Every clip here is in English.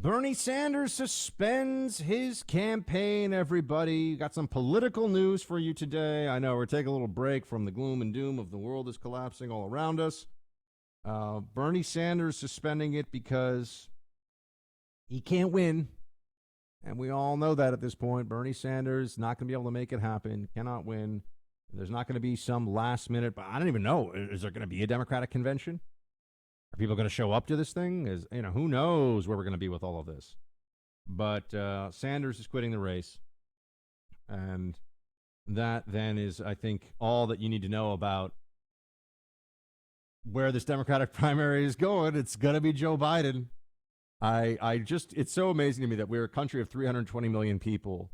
Bernie Sanders suspends his campaign, everybody. Got some political news for you today. I know we're taking a little break from the gloom and doom of the world is collapsing all around us. Bernie Sanders suspending it because he can't win. And we all know that at this point. Bernie Sanders not going to be able to make it happen, cannot win. There's not going to be some last minute, but I don't even know. Is there going to be a Democratic convention? Are people going to show up to this thing? Who knows where we're going to be with all of this? But Sanders is quitting the race. And that then is, I think, all that you need to know about where this Democratic primary is going. It's going to be Joe Biden. It's so amazing to me that we're a country of 320 million people,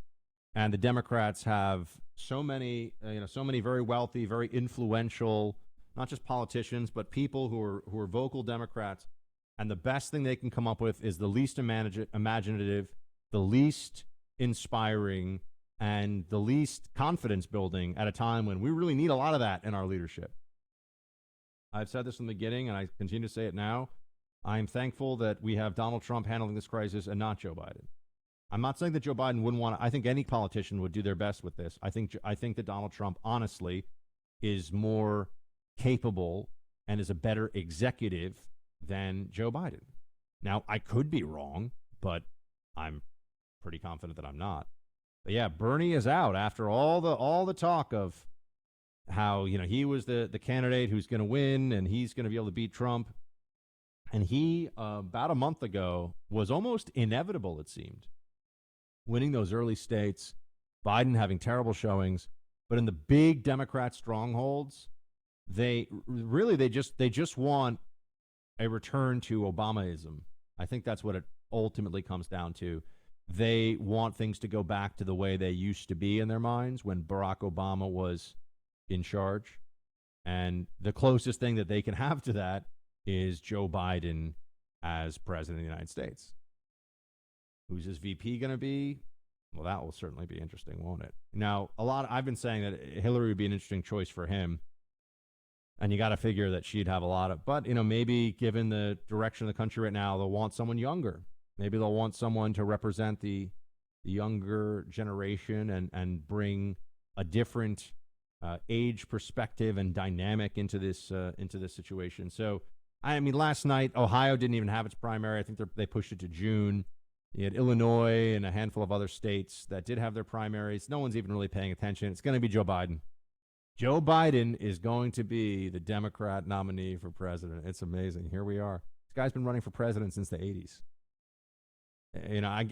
and the Democrats have so many very wealthy, very influential, not just politicians, but people who are vocal Democrats. And the best thing they can come up with is the least imaginative, the least inspiring, and the least confidence building at a time when we really need a lot of that in our leadership. I've said this from the beginning, and I continue to say it now. I'm thankful that we have Donald Trump handling this crisis and not Joe Biden. I'm not saying that Joe Biden wouldn't want to. I think any politician would do their best with this. I think that Donald Trump, honestly, is more capable and is a better executive than Joe Biden. Now, I could be wrong, but I'm pretty confident that I'm not. But yeah, Bernie is out after all the talk of how he was the candidate who's going to win and he's going to be able to beat Trump. And he, about a month ago, was almost inevitable, it seemed, winning those early states, Biden having terrible showings. But in the big Democrat strongholds, they just want a return to Obamaism. I think that's what it ultimately comes down to. They want things to go back to the way they used to be in their minds when Barack Obama was in charge. And the closest thing that they can have to that is Joe Biden as president of the United States. Who's his VP going to be? Well, that will certainly be interesting, won't it? Now, I've been saying that Hillary would be an interesting choice for him. And you got to figure that she'd have a lot of, but maybe given the direction of the country right now, they'll want someone younger. Maybe they'll want someone to represent the younger generation and bring a different age perspective and dynamic into this situation. So, I mean, last night, Ohio didn't even have its primary. I think they pushed it to June. You had Illinois and a handful of other states that did have their primaries. No one's even really paying attention. It's going to be Joe Biden. Joe Biden is going to be the Democrat nominee for president. It's amazing. Here we are. This guy's been running for president since the 80s.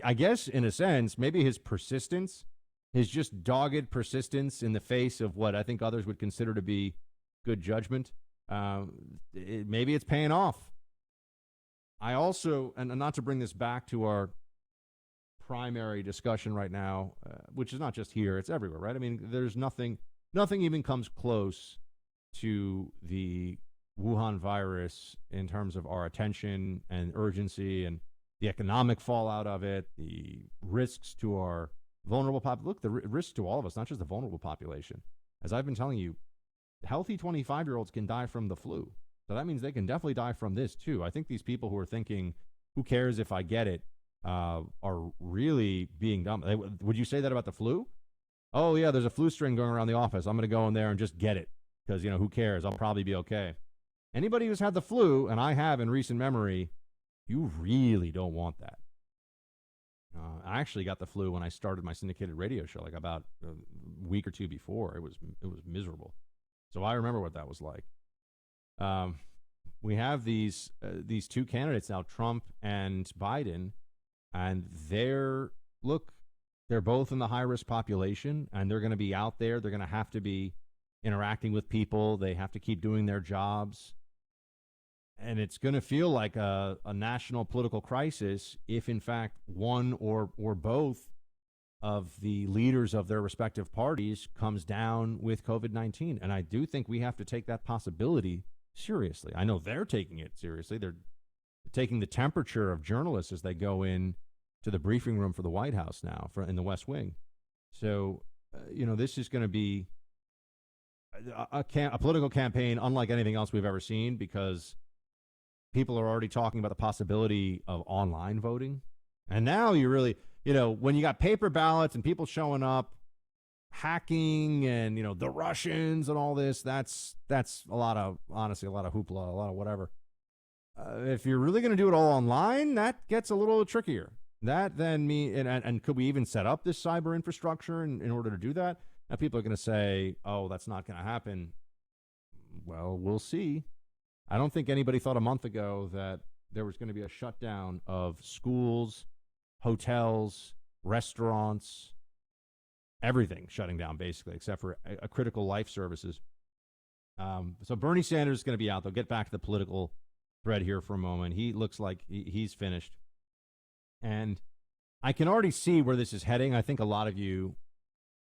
I guess in a sense, maybe his persistence, his just dogged persistence in the face of what I think others would consider to be good judgment, maybe it's paying off. I also, and not to bring this back to our primary discussion right now, which is not just here, it's everywhere, right? I mean, there's nothing even comes close to the Wuhan virus in terms of our attention and urgency and the economic fallout of it, the risks to our vulnerable population. Look, the risks to all of us, not just the vulnerable population. As I've been telling you, healthy 25-year-olds can die from the flu. So that means they can definitely die from this, too. I think these people who are thinking, who cares if I get it, are really being dumb. Would you say that about the flu? Oh, yeah, there's a flu strain going around the office. I'm going to go in there and just get it because, who cares? I'll probably be okay. Anybody who's had the flu, and I have in recent memory, you really don't want that. I actually got the flu when I started my syndicated radio show, like about a week or two before. It was miserable. So I remember what that was like. We have these two candidates now, Trump and Biden, and they're both in the high-risk population, and they're going to be out there. They're going to have to be interacting with people. They have to keep doing their jobs. And it's going to feel like a national political crisis if, in fact, one or both of the leaders of their respective parties comes down with COVID-19. And I do think we have to take that possibility seriously. I know they're taking it seriously. They're taking the temperature of journalists as they go in to the briefing room for the White House now in the West Wing. So, this is going to be a political campaign unlike anything else we've ever seen because people are already talking about the possibility of online voting. And now you really, when you got paper ballots and people showing up, hacking and, the Russians and all this, that's a lot of, honestly, a lot of hoopla, a lot of whatever. If you're really going to do it all online, that gets a little trickier. That then and could we even set up this cyber infrastructure in order to do that? Now people are going to say, oh, that's not going to happen. Well, we'll see. I don't think anybody thought a month ago that there was going to be a shutdown of schools, hotels, restaurants, everything shutting down basically, except for a critical life services. So Bernie Sanders is going to be out. They'll get back to the political thread here for a moment. He looks like he's finished. And I can already see where this is heading. I think a lot of you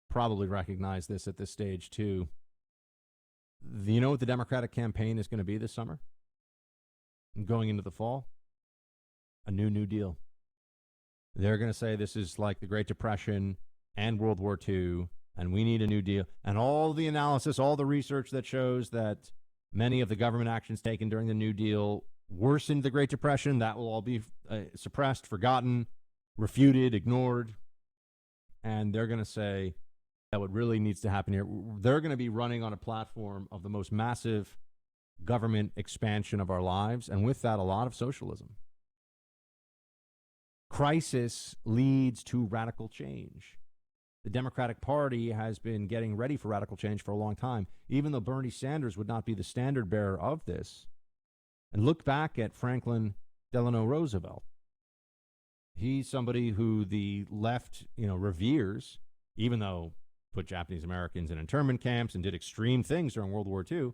probably recognize this at this stage too. You know what the Democratic campaign is going to be this summer? Going into the fall? A New Deal. They're going to say this is like the Great Depression and World War II, and we need a New Deal. And all the analysis, all the research that shows that many of the government actions taken during the New Deal worsened the Great Depression, that will all be suppressed, forgotten, refuted, ignored. And they're going to say that what really needs to happen here, they're going to be running on a platform of the most massive government expansion of our lives, and with that, a lot of socialism. Crisis leads to radical change. The Democratic Party has been getting ready for radical change for a long time, even though Bernie Sanders would not be the standard bearer of this. And look back at Franklin Delano Roosevelt. He's somebody who the left, reveres, even though put Japanese Americans in internment camps and did extreme things during World War II.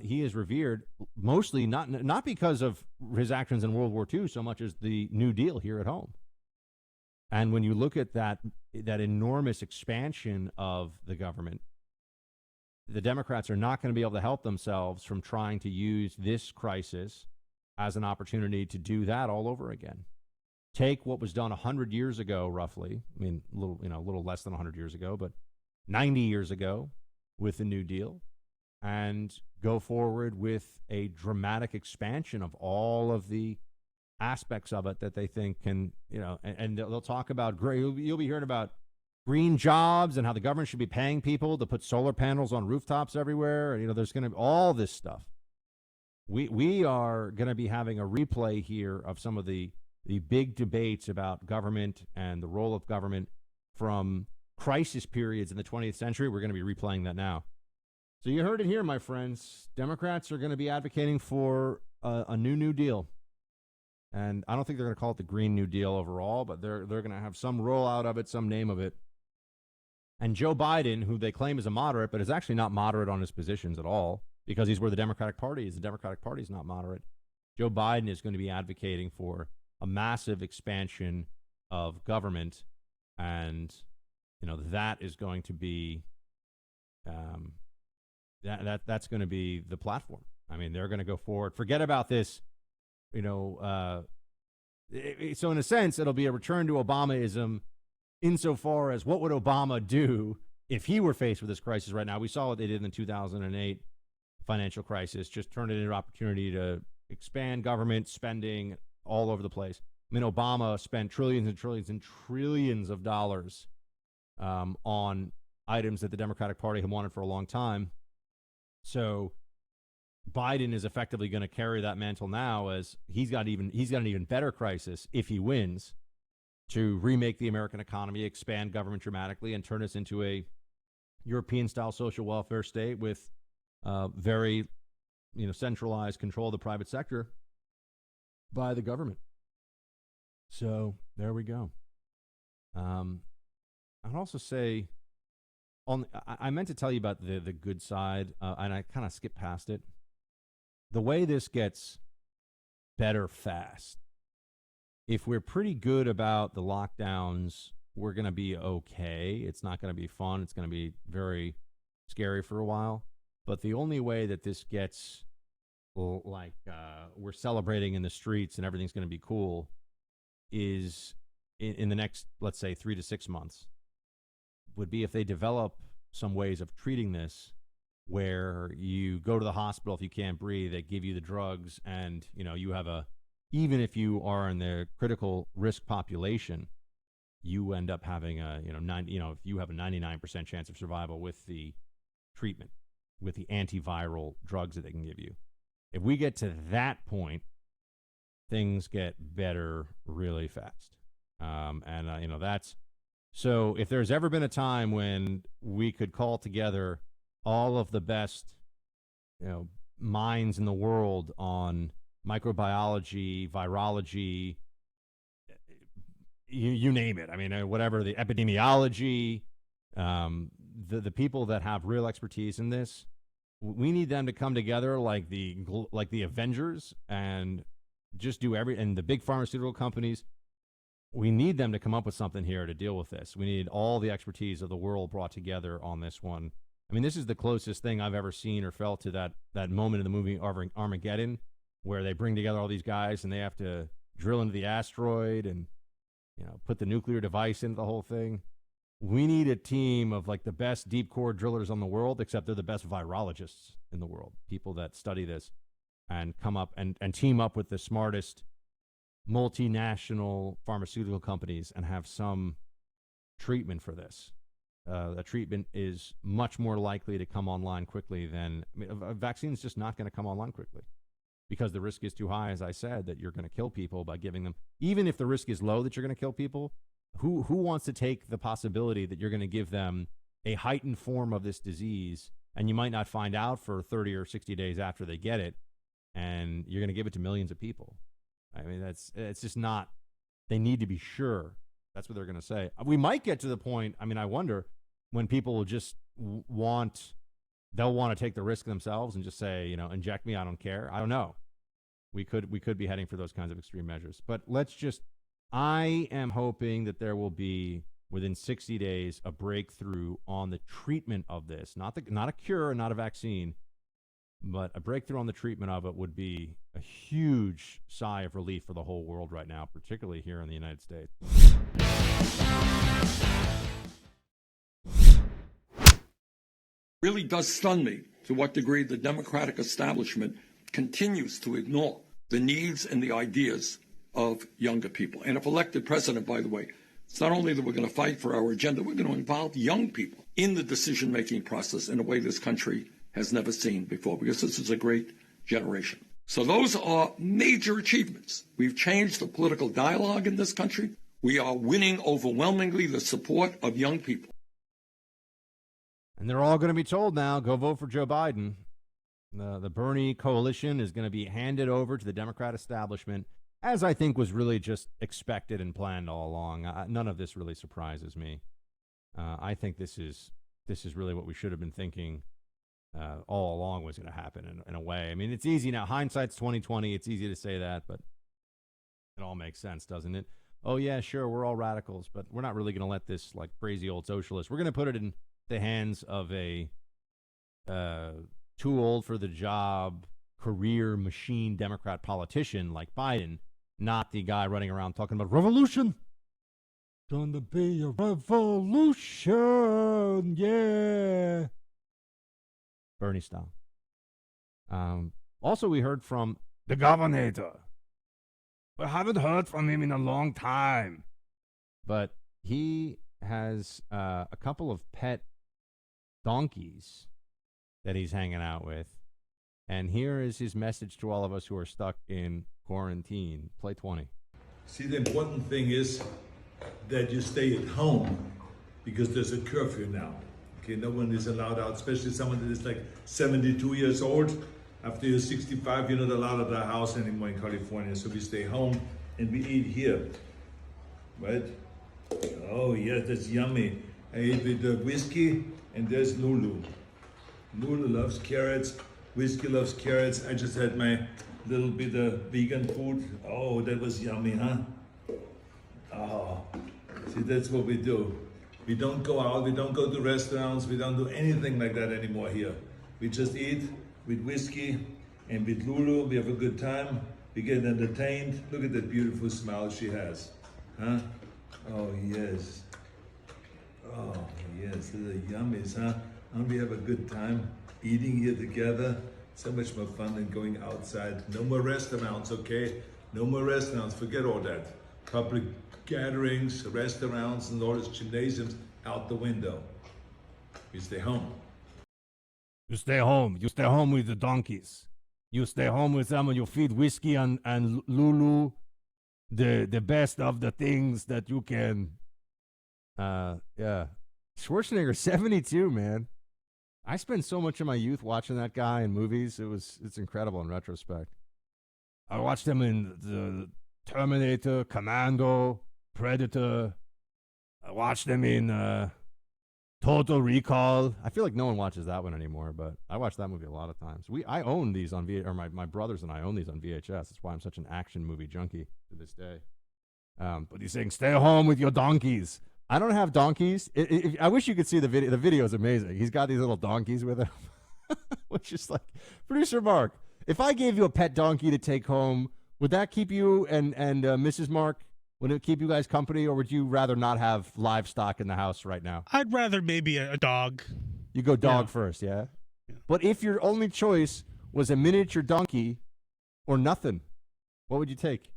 He is revered mostly not because of his actions in World War II so much as the New Deal here at home. And when you look at that enormous expansion of the government, the Democrats are not going to be able to help themselves from trying to use this crisis as an opportunity to do that all over again. Take what was done 100 years ago, roughly. I mean, a little less than 100 years ago, but 90 years ago with the New Deal, and go forward with a dramatic expansion of all of the aspects of it that they think can, and they'll talk about you'll be hearing about green jobs and how the government should be paying people to put solar panels on rooftops everywhere. There's going to be all this stuff. We are going to be having a replay here of some of the big debates about government and the role of government from crisis periods in the 20th century. We're going to be replaying that now. So you heard it here, my friends. Democrats are going to be advocating for a New Deal. And I don't think they're going to call it the Green New Deal overall, but they're going to have some rollout of it, some name of it. And Joe Biden, who they claim is a moderate, but is actually not moderate on his positions at all, because he's where the Democratic Party is. The Democratic Party is not moderate. Joe Biden is going to be advocating for a massive expansion of government, and that is going to be that's going to be the platform. I mean, they're going to go forward. Forget about this. So in a sense, it'll be a return to Obamaism insofar as what would Obama do if he were faced with this crisis right now. We saw what they did in the 2008 financial crisis, just turned it into an opportunity to expand government spending all over the place. I mean, Obama spent trillions and trillions and trillions of dollars on items that the Democratic Party had wanted for a long time. So Biden is effectively going to carry that mantle now, as he's got an even better crisis if he wins, to remake the American economy, expand government dramatically, and turn us into a European-style social welfare state with very centralized control of the private sector by the government. So there we go. I'd also say, I meant to tell you about the good side, and I kind of skipped past it. The way this gets better fast, if we're pretty good about the lockdowns, we're going to be okay. It's not going to be fun. It's going to be very scary for a while. But the only way that this gets we're celebrating in the streets and everything's going to be cool is in the next, let's say, 3 to 6 months, would be if they develop some ways of treating this where you go to the hospital if you can't breathe, they give you the drugs, and you have a even if you are in the critical risk population, you end up having if you have a 99% chance of survival with the treatment, with the antiviral drugs that they can give you. If we get to that point, things get better really fast. That's so. If there's ever been a time when we could call together all of the best, minds in the world on microbiology, virology, you name it. I mean, whatever, the epidemiology, the people that have real expertise in this, we need them to come together like the Avengers and just do and the big pharmaceutical companies. We need them to come up with something here to deal with this. We need all the expertise of the world brought together on this one. I mean, this is the closest thing I've ever seen or felt to that moment in the movie Armageddon, where they bring together all these guys and they have to drill into the asteroid and put the nuclear device into the whole thing. We need a team of like the best deep core drillers on the world, except they're the best virologists in the world, people that study this and come up and team up with the smartest multinational pharmaceutical companies and have some treatment for this. A treatment is much more likely to come online quickly than a vaccine is just not going to come online quickly because the risk is too high, as I said, that you're going to kill people by giving them. Even if the risk is low that you're going to kill people, who wants to take the possibility that you're going to give them a heightened form of this disease and you might not find out for 30 or 60 days after they get it, and you're going to give it to millions of people? I mean, it's just not. They need to be sure. That's what they're going to say. We might get to the point, I mean, I wonder, when people will just they'll want to take the risk themselves and just say, inject me, I don't care. I don't know. We could be heading for those kinds of extreme measures. But I am hoping that there will be, within 60 days, a breakthrough on the treatment of this. Not a cure, not a vaccine, but a breakthrough on the treatment of it would be a huge sigh of relief for the whole world right now, particularly here in the United States. Really does stun me to what degree the Democratic establishment continues to ignore the needs and the ideas of younger people. And if elected president, by the way, it's not only that we're going to fight for our agenda, we're going to involve young people in the decision-making process in a way this country has never seen before, because this is a great generation. So those are major achievements. We've changed the political dialogue in this country. We are winning overwhelmingly the support of young people. And they're all going to be told now, go vote for Joe Biden. The Bernie coalition is going to be handed over to the Democrat establishment, as I think was really just expected and planned all along. None of this really surprises me. I think this is really what we should have been thinking all along was going to happen in a way. I mean, it's easy now. Hindsight's 20/20. It's easy to say that, but it all makes sense, doesn't it? Oh, yeah, sure, we're all radicals, but we're not really going to let this like crazy old socialist. We're going to put it in the hands of a too old for the job, career machine Democrat politician like Biden, not the guy running around talking about revolution. Gonna be a revolution, yeah. Bernie style. Also, we heard from the governor. We haven't heard from him in a long time. But he has a couple of pet donkeys that he's hanging out with. And here is his message to all of us who are stuck in quarantine. Play 20. See, the important thing is that you stay at home because there's a curfew now. Okay, no one is allowed out, especially someone that is like 72 years old. After you're 65, you're not allowed at the house anymore in California. So we stay home and we eat here, right? Oh, yes, that's yummy. I eat with the whiskey, and there's Lulu. Lulu loves carrots. Whiskey loves carrots. I just had my little bit of vegan food. Oh, that was yummy, huh? Oh, see, that's what we do. We don't go out, we don't go to restaurants, we don't do anything like that anymore here. We just eat with whiskey and with Lulu. We have a good time. We get entertained. Look at that beautiful smile she has, huh? Oh, yes. Oh, yes, they're yummies, huh? And we have a good time eating here together. So much more fun than going outside. No more restaurants, okay? No more restaurants, forget all that. Public gatherings, restaurants, and all these gymnasiums, out the window. You stay home. You stay home. You stay home with the donkeys. You stay home with them and you feed whiskey and Lulu the best of the things that you can. Yeah. Schwarzenegger, 72, man. I spent so much of my youth watching that guy in movies. It's incredible in retrospect. I watched him in the Terminator, Commando, Predator. I watched him in Total Recall. I feel like no one watches that one anymore, but I watched that movie a lot of times. I own these on VHS, or my brothers and I own these on VHS. That's why I'm such an action movie junkie to this day. But he's saying, stay home with your donkeys. I don't have donkeys. I wish you could see the video. The video is amazing. He's got these little donkeys with him, which is like, Producer Mark, if I gave you a pet donkey to take home, would that keep you and Mrs. Mark, would it keep you guys company, or would you rather not have livestock in the house right now? I'd rather maybe a dog. You go dog first, yeah? But if your only choice was a miniature donkey or nothing, what would you take?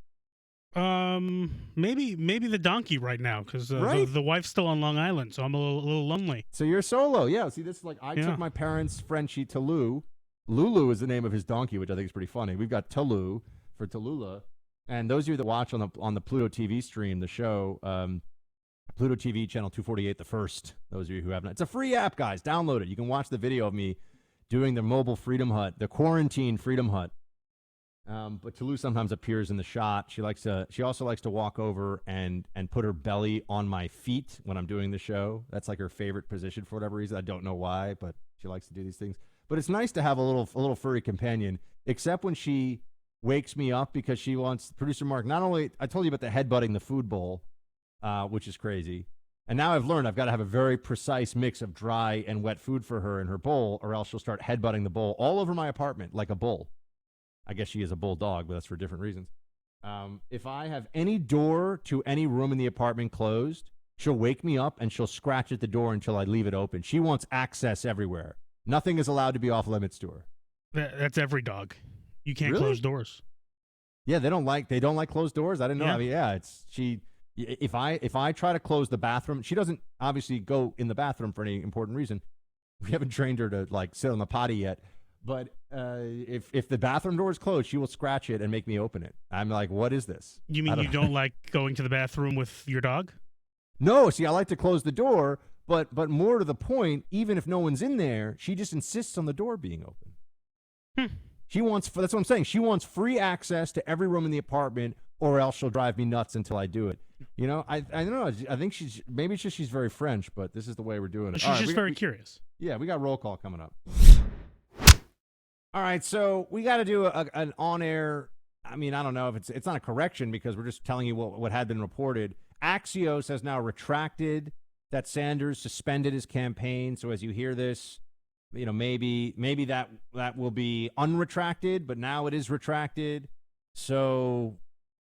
Maybe the donkey right now, because Right? the wife's still on Long Island, so I'm a little lonely. So you're solo, yeah. See, this is like I took my parents' Frenchie Toulouse. Lulu is the name of his donkey, which I think is pretty funny. We've got Toulouse for Tallulah, and those of you that watch on the Pluto TV stream, the show, Pluto TV channel 248, the first. Those of you who haven't, it's a free app, guys. Download it. You can watch the video of me doing the mobile Freedom Hut, the quarantine Freedom Hut. But Toulouse sometimes appears in the shot. She also likes to walk over and put her belly on my feet when I'm doing the show. That's like her favorite position for whatever reason. I don't know why, but she likes to do these things. But it's nice to have a little furry companion, except when she wakes me up because she wants, Producer Mark, not only, I told you about the headbutting the food bowl, which is crazy. And now I've learned I've got to have a very precise mix of dry and wet food for her in her bowl, or else she'll start headbutting the bowl all over my apartment like a bull. I guess she is a bulldog, but that's for different reasons. If I have any door to any room in the apartment closed, she'll wake me up and she'll scratch at the door until I leave it open. She wants access everywhere. Nothing is allowed to be off limits to her. That's every dog. You can't Really? close doors. Yeah, they don't like closed doors. I didn't know. Yeah. I mean, yeah, it's she. If I try to close the bathroom, she doesn't obviously go in the bathroom for any important reason. We haven't trained her to like sit on the potty yet. But if the bathroom door is closed, she will scratch it and make me open it. I'm like, what is this? You mean you don't like going to the bathroom with your dog? No, see, I like to close the door, but more to the point, even if no one's in there, she just insists on the door being open. She wants, that's what I'm saying. She wants free access to every room in the apartment, or else she'll drive me nuts until I do it. You know, I don't know. I think maybe it's just she's very French, but this is the way we're doing it. She's just very curious. Yeah, we got roll call coming up. All right, so we got to do an on-air. I mean, I don't know if it's not a correction because we're just telling you what had been reported. Axios has now retracted that Sanders suspended his campaign. So as you hear this, you know, maybe that will be unretracted, but now it is retracted. So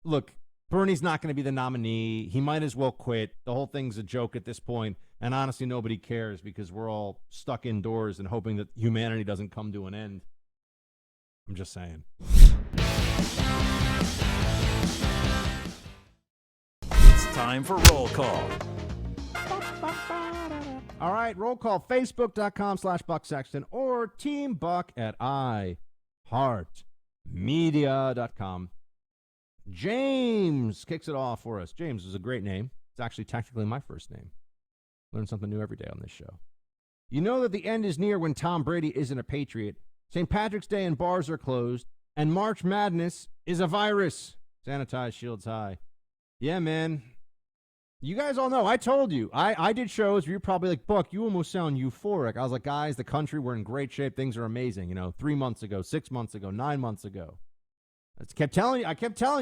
look, Bernie's not going to be the nominee. He might as well quit. The whole thing's a joke at this point, and honestly, nobody cares because we're all stuck indoors and hoping that humanity doesn't come to an end. I'm just saying. It's time for roll call. All right, roll call. Facebook.com/Buck Sexton or Team Buck at iHeartMedia.com. James kicks it off for us. James is a great name. It's actually technically my first name. Learn something new every day on this show. You know that the end is near when Tom Brady isn't a Patriot. St. Patrick's Day and bars are closed, and March Madness is a virus. Sanitize, shields high. Yeah, man. You guys all know. I told you. I did shows where you're probably like, Buck, you almost sound euphoric. I was like, guys, the country, we're in great shape. Things are amazing. You know, 3 months ago, 6 months ago, 9 months ago. I kept telling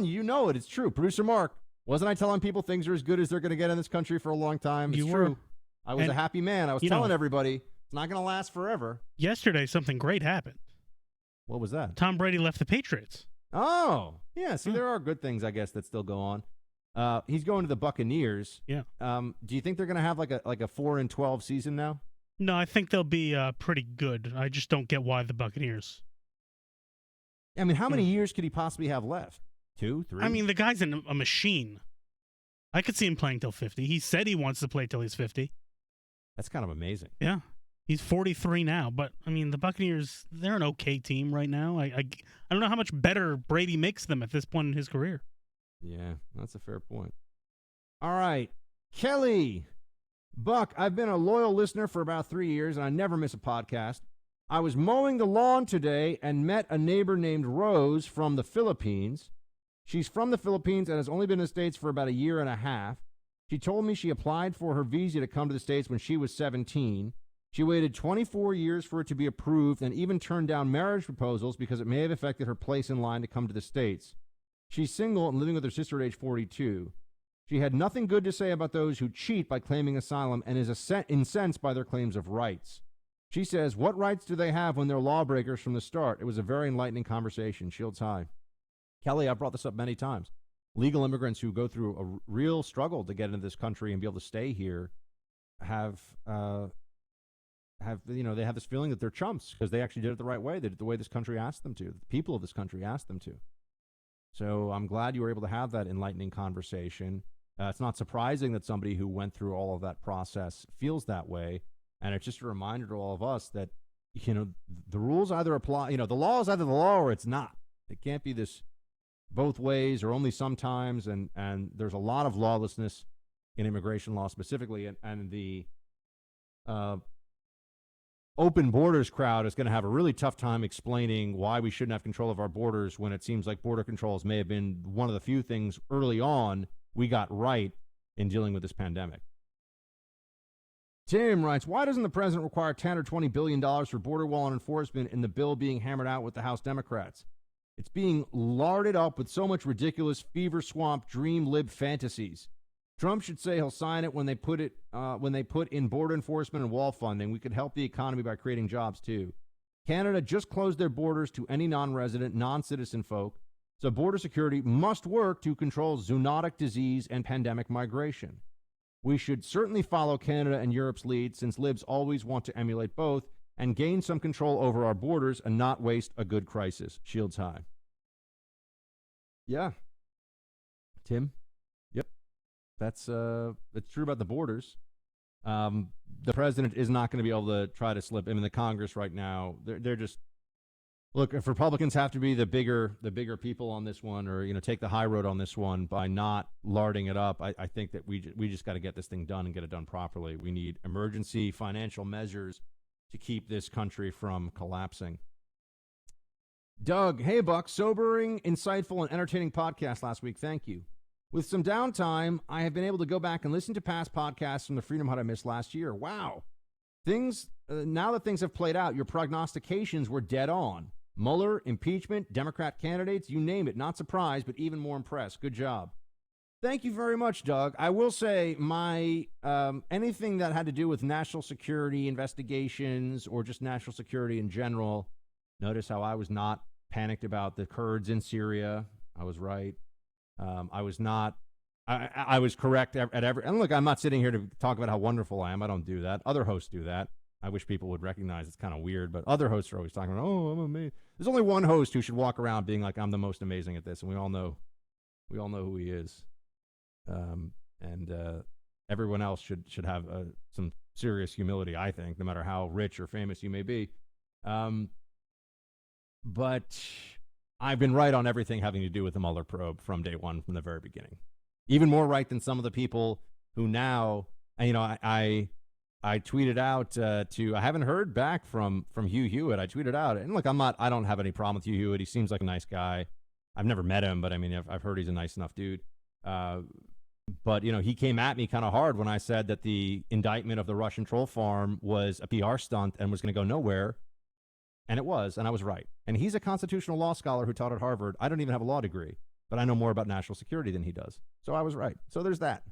you, you know it. It's true. Producer Mark, wasn't I telling people things are as good as they're going to get in this country for a long time? It's true. I was a happy man. I was telling everybody. It's not going to last forever. Yesterday, something great happened. What was that? Tom Brady left the Patriots. Oh, yeah. See, there are good things, I guess, that still go on. He's going to the Buccaneers. Yeah. Do you think they're going to have like a 4-12 season now? No, I think they'll be pretty good. I just don't get why the Buccaneers. I mean, how many years could he possibly have left? 2, 3? I mean, the guy's a machine. I could see him playing till 50. He said he wants to play till he's 50. That's kind of amazing. Yeah. He's 43 now, but I mean, the Buccaneers, they're an okay team right now. I don't know how much better Brady makes them at this point in his career. Yeah, that's a fair point. All right. Kelly. Buck, I've been a loyal listener for about 3 years, and I never miss a podcast. I was mowing the lawn today and met a neighbor named Rose from the Philippines. She's from the Philippines and has only been in the States for about a year and a half. She told me she applied for her visa to come to the States when she was 17. She waited 24 years for it to be approved and even turned down marriage proposals because it may have affected her place in line to come to the States. She's single and living with her sister at age 42. She had nothing good to say about those who cheat by claiming asylum and is incensed by their claims of rights. She says, what rights do they have when they're lawbreakers from the start? It was a very enlightening conversation. Shields high. Kelly, I've brought this up many times. Legal immigrants who go through a real struggle to get into this country and be able to stay here have they have this feeling that they're chumps because they actually did it the right way. They did it the way this country asked them to. The people of this country asked them to. So I'm glad you were able to have that enlightening conversation. It's not surprising that somebody who went through all of that process feels that way. And it's just a reminder to all of us that, the rules either apply, the law is either the law or it's not. It can't be this both ways or only sometimes. And there's a lot of lawlessness in immigration law specifically. And the open borders crowd is going to have a really tough time explaining why we shouldn't have control of our borders when it seems like border controls may have been one of the few things early on we got right in dealing with this pandemic. Tim writes, why doesn't the president require $10 or $20 billion for border wall and enforcement in the bill being hammered out with the House Democrats? It's being larded up with so much ridiculous fever swamp dream lib fantasies. Trump should say he'll sign it when they put in border enforcement and wall funding. We could help the economy by creating jobs too. Canada just closed their borders to any non-resident, non-citizen folk, so border security must work to control zoonotic disease and pandemic migration. We should certainly follow Canada and Europe's lead, since libs always want to emulate both and gain some control over our borders and not waste a good crisis. Shields high. Yeah. Tim? Yep. That's true about the borders. The president is not going to be able to try to slip. I mean, the Congress right now, they're just, look, if Republicans have to be the bigger people on this one, or take the high road on this one by not larding it up, I think that we just got to get this thing done and get it done properly. We need emergency financial measures to keep this country from collapsing. Doug, hey Buck, sobering, insightful, and entertaining podcast last week. Thank you. With some downtime, I have been able to go back and listen to past podcasts from the Freedom Hut I missed last year. Wow. Now that things have played out, your prognostications were dead on. Mueller, impeachment, Democrat candidates, you name it. Not surprised, but even more impressed. Good job. Thank you very much, Doug. I will say my anything that had to do with national security investigations or just national security in general, notice how I was not panicked about the Kurds in Syria. I was right. I was not. I was correct at every. And look, I'm not sitting here to talk about how wonderful I am. I don't do that. Other hosts do that. I wish people would recognize it's kind of weird, but other hosts are always talking about, oh, I'm amazing. There's only one host who should walk around being like, I'm the most amazing at this, and we all know who he is. Everyone else should have some serious humility, I think, no matter how rich or famous you may be. But I've been right on everything having to do with the Mueller probe from day one, from the very beginning. Even more right than some of the people who now, I tweeted out I haven't heard back from Hugh Hewitt. I tweeted out, and look, I don't have any problem with Hugh Hewitt. He seems like a nice guy. I've never met him, but I mean, I've heard he's a nice enough dude. But he came at me kind of hard when I said that the indictment of the Russian troll farm was a PR stunt and was going to go nowhere. And it was, and I was right. And he's a constitutional law scholar who taught at Harvard. I don't even have a law degree, but I know more about national security than he does. So I was right. So there's that.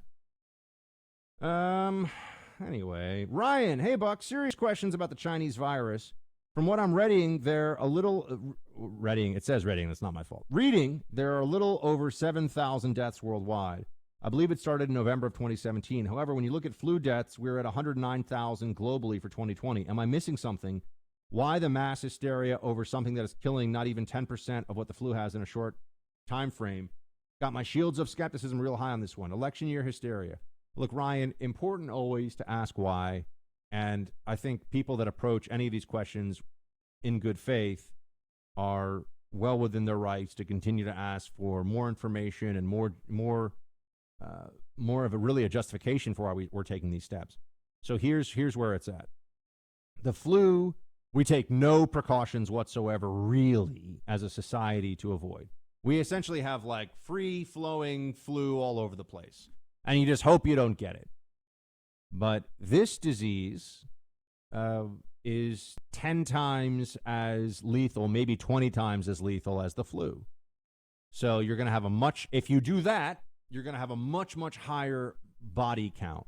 Anyway, Ryan, hey Buck, serious questions about the Chinese virus. From what I'm reading, there are a little it says reading, that's not my fault. Reading, there are a little over 7,000 deaths worldwide. I believe it started in November of 2017. However, when you look at flu deaths, we're at 109,000 globally for 2020. Am I missing something? Why the mass hysteria over something that is killing not even 10% of what the flu has in a short time frame. Got my shields of skepticism real high on this one. Election year hysteria. Look, Ryan, important always to ask why. And I think people that approach any of these questions in good faith are well within their rights to continue to ask for more information and more of a justification for why we're taking these steps. So here's where it's at. The flu, we take no precautions whatsoever, really, as a society to avoid. We essentially have like free-flowing flu all over the place, and you just hope you don't get it. But this disease is 10 times as lethal, maybe 20 times as lethal as the flu. So you're going to have if you do that, you're going to have a much, much higher body count.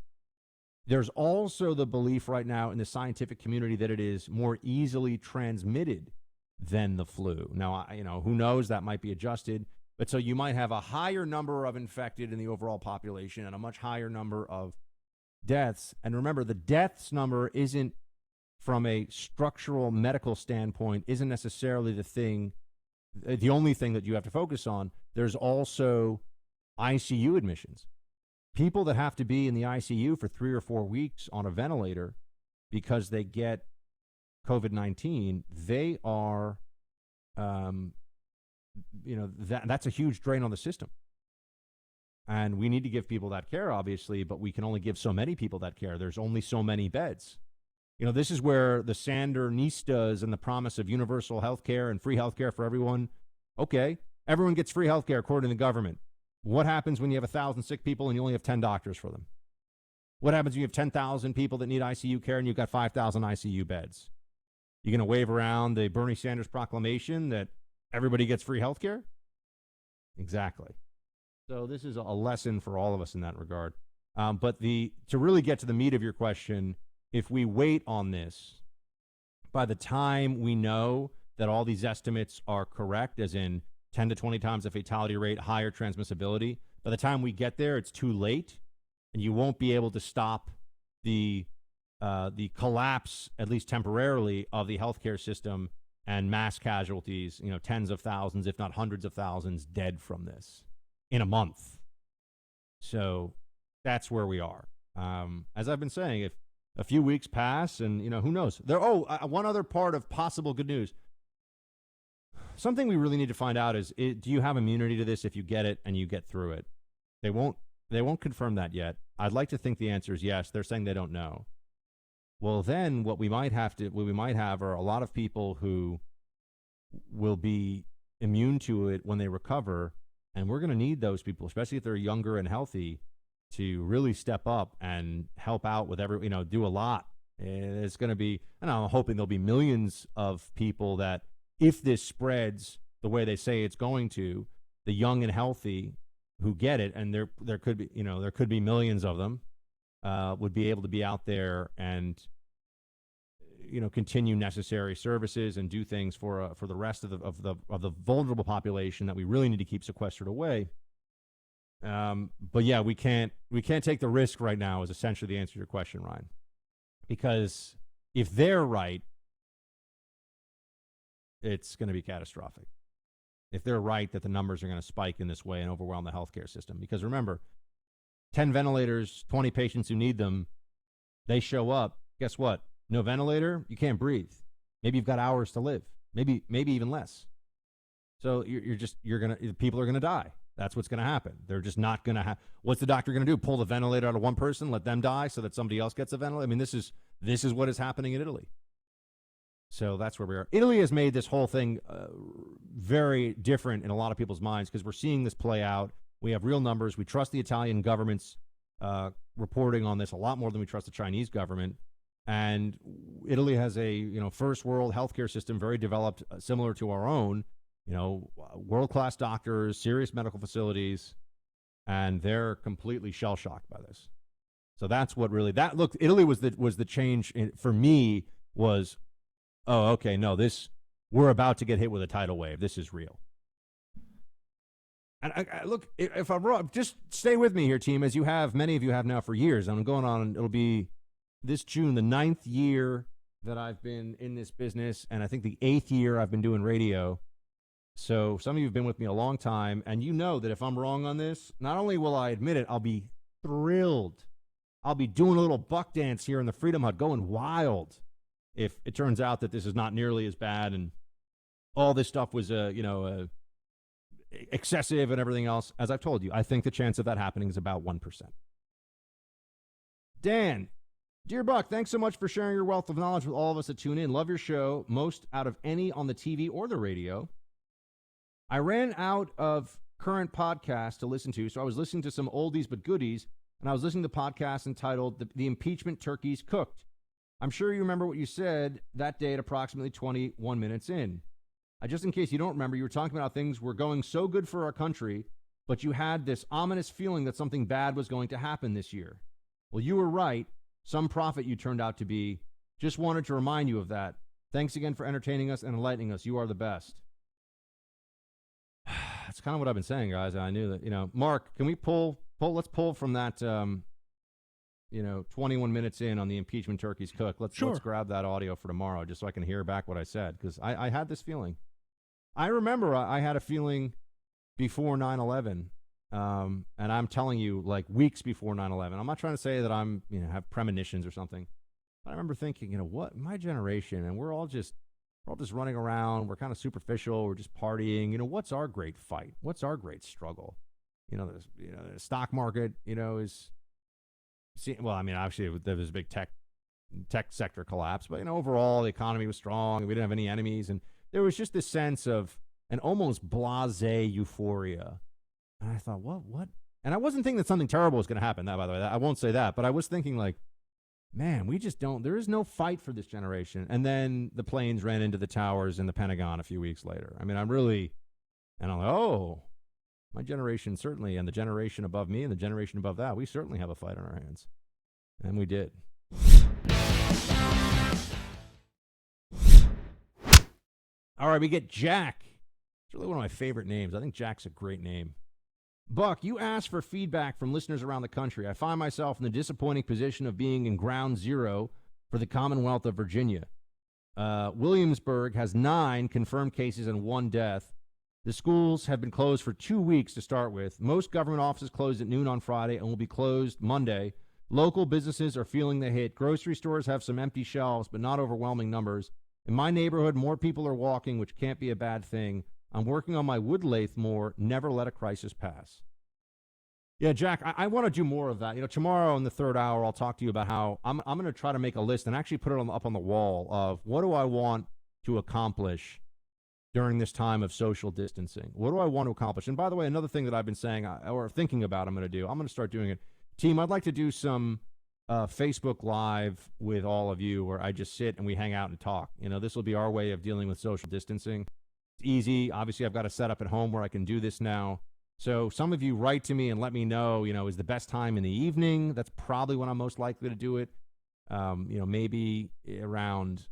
There's also the belief right now in the scientific community that it is more easily transmitted than the flu. Now, who knows? That might be adjusted. But so you might have a higher number of infected in the overall population and a much higher number of deaths. And remember, the deaths number isn't, from a structural medical standpoint, isn't necessarily the only thing that you have to focus on. There's also ICU admissions. People that have to be in the ICU for 3 or 4 weeks on a ventilator because they get COVID-19, they are, that's a huge drain on the system. And we need to give people that care, obviously, but we can only give so many people that care. There's only so many beds. This is where the Sandinistas and the promise of universal health care and free health care for everyone. Okay, everyone gets free health care according to the government. What happens when you have 1,000 sick people and you only have 10 doctors for them? What happens when you have 10,000 people that need ICU care and you've got 5,000 ICU beds? You're going to wave around the Bernie Sanders proclamation that everybody gets free health care? Exactly. So this is a lesson for all of us in that regard. But to really get to the meat of your question, if we wait on this, by the time we know that all these estimates are correct, as in 10 to 20 times the fatality rate, higher transmissibility, by the time we get there, it's too late, and you won't be able to stop the collapse, at least temporarily, of the healthcare system and mass casualties, tens of thousands, if not hundreds of thousands, dead from this in a month. So that's where we are. As I've been saying, if a few weeks pass and, who knows? One other part of possible good news. Something we really need to find out is, do you have immunity to this if you get it and you get through it? They won't confirm that yet. I'd like to think the answer is yes. They're saying they don't know. Well, then what we might have are a lot of people who will be immune to it when they recover, and we're going to need those people, especially if they're younger and healthy, to really step up and help out with do a lot. It's going to be, and I'm hoping there'll be millions of people that, if this spreads the way they say it's going to, the young and healthy who get it, and there could be millions of them, would be able to be out there and continue necessary services and do things for the rest of the vulnerable population that we really need to keep sequestered away. But yeah, we can't take the risk right now, is essentially the answer to your question, Ryan. Because if they're right, it's going to be catastrophic. If they're right that the numbers are going to spike in this way and overwhelm the healthcare system. Because remember, 10 ventilators, 20 patients who need them, they show up. Guess what? No ventilator, you can't breathe. Maybe you've got hours to live. Maybe even less. So people are going to die. That's what's going to happen. They're just not going to have. What's the doctor going to do? Pull the ventilator out of one person, let them die, so that somebody else gets a ventilator? I mean, this is what is happening in Italy. So that's where we are. Italy has made this whole thing very different in a lot of people's minds, because we're seeing this play out. We have real numbers. We trust the Italian government's reporting on this a lot more than we trust the Chinese government. And Italy has a first world healthcare system, very developed, similar to our own. World-class doctors, serious medical facilities, and they're completely shell-shocked by this. So that's what really Italy was the change for me. Was, oh, okay, no, we're about to get hit with a tidal wave. This is real. And I look, if I'm wrong, just stay with me here, team, as many of you have now for years. I'm going on, it'll be this June, the 9th year that I've been in this business, and I think the 8th year I've been doing radio. So some of you have been with me a long time, and you know that if I'm wrong on this, not only will I admit it, I'll be thrilled. I'll be doing a little buck dance here in the Freedom Hut, going wild if it turns out that this is not nearly as bad and all this stuff was, excessive and everything else. As I've told you, I think the chance of that happening is about 1%. Dan, dear Buck, thanks so much for sharing your wealth of knowledge with all of us that tune in. Love your show, most out of any on the TV or the radio. I ran out of current podcasts to listen to, so I was listening to some oldies but goodies, and I was listening to podcasts entitled The Impeachment Turkeys Cooked. I'm sure you remember what you said that day at approximately 21 minutes in. Just in case you don't remember, you were talking about how things were going so good for our country, but you had this ominous feeling that something bad was going to happen this year. Well, you were right. Some prophet you turned out to be. Just wanted to remind you of that. Thanks again for entertaining us and enlightening us. You are the best. That's kind of what I've been saying, guys. I knew that, Mark, can we let's pull from that, 21 minutes in on the impeachment turkeys cook. Let's grab that audio for tomorrow just so I can hear back what I said, because I had this feeling. I remember I had a feeling before 9/11, and I'm telling you, like weeks before 9/11. I'm not trying to say that I'm, have premonitions or something. But I remember thinking, what, my generation, and we're all just running around. We're kind of superficial. We're just partying. What's our great fight? What's our great struggle? The stock market, is. Well, I mean, obviously there was a big tech sector collapse, but overall the economy was strong. We didn't have any enemies, and there was just this sense of an almost blasé euphoria. And I thought, what? And I wasn't thinking that something terrible was going to happen. That, by the way, I won't say that, but I was thinking like, man, we just don't. There is no fight for this generation. And then the planes ran into the towers in the Pentagon a few weeks later. I mean, I'm like, oh. My generation certainly, and the generation above me and the generation above that, we certainly have a fight on our hands. And we did. All right, we get Jack. It's really one of my favorite names. I think Jack's a great name. Buck, you asked for feedback from listeners around the country. I find myself in the disappointing position of being in ground zero for the Commonwealth of Virginia. Williamsburg has 9 confirmed cases and 1 death. The schools have been closed for 2 weeks to start with. Most government offices closed at noon on Friday and will be closed Monday. Local businesses are feeling the hit. Grocery stores have some empty shelves, but not overwhelming numbers. In my neighborhood, more people are walking, which can't be a bad thing. I'm working on my wood lathe more. Never let a crisis pass. Yeah, Jack, I want to do more of that. Tomorrow in the third hour, I'll talk to you about how I'm going to try to make a list and actually put it up on the wall of what do I want to accomplish during this time of social distancing. What do I want to accomplish? And by the way, another thing that I've been saying or thinking about I'm going to start doing it. Team, I'd like to do some Facebook Live with all of you where I just sit and we hang out and talk. This will be our way of dealing with social distancing. It's easy. Obviously, I've got a setup at home where I can do this now. So some of you write to me and let me know, is the best time in the evening. That's probably when I'm most likely to do it. Maybe around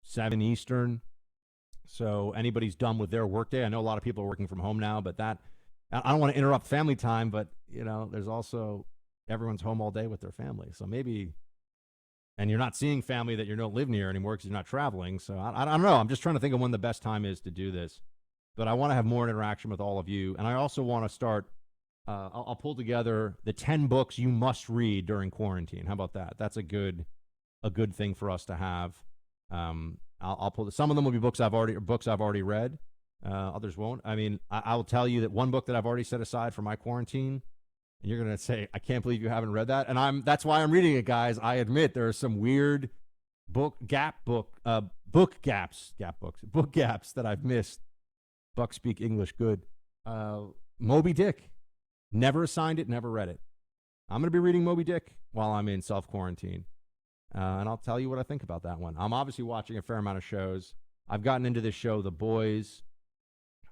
7 Eastern. So anybody's done with their workday. I know a lot of people are working from home now, but I don't want to interrupt family time, but, there's also everyone's home all day with their family. So maybe, and you're not seeing family that you don't live near anymore because you're not traveling. So I don't know. I'm just trying to think of when the best time is to do this. But I want to have more interaction with all of you. And I also want to start, I'll pull together the 10 books you must read during quarantine. How about that? That's a good thing for us to have. I'll pull some of them will be books I've already read. Others won't. I mean, I'll tell you that one book that I've already set aside for my quarantine, and you're going to say, I can't believe you haven't read that. And that's why I'm reading it, guys. I admit there are some weird book gaps that I've missed. Buck speak English good. Moby Dick. Never assigned it, never read it. I'm going to be reading Moby Dick while I'm in self-quarantine. And I'll tell you what I think about that one. I'm obviously watching a fair amount of shows. I've gotten into this show, The Boys.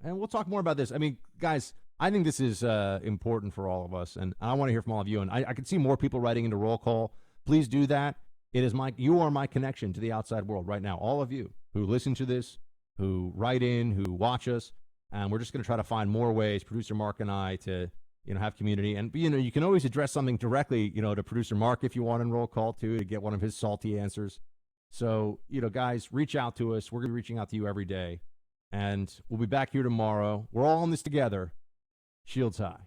And we'll talk more about this. I mean, guys, I think this is important for all of us. And I want to hear from all of you. And I can see more people writing into Roll Call. Please do that. You are my connection to the outside world right now. All of you who listen to this, who write in, who watch us. And we're just going to try to find more ways, producer Mark and I, to have community. And, you can always address something directly, to producer Mark if you want in Roll Call, too, to get one of his salty answers. So, guys, reach out to us. We're going to be reaching out to you every day. And we'll be back here tomorrow. We're all in this together. Shields high.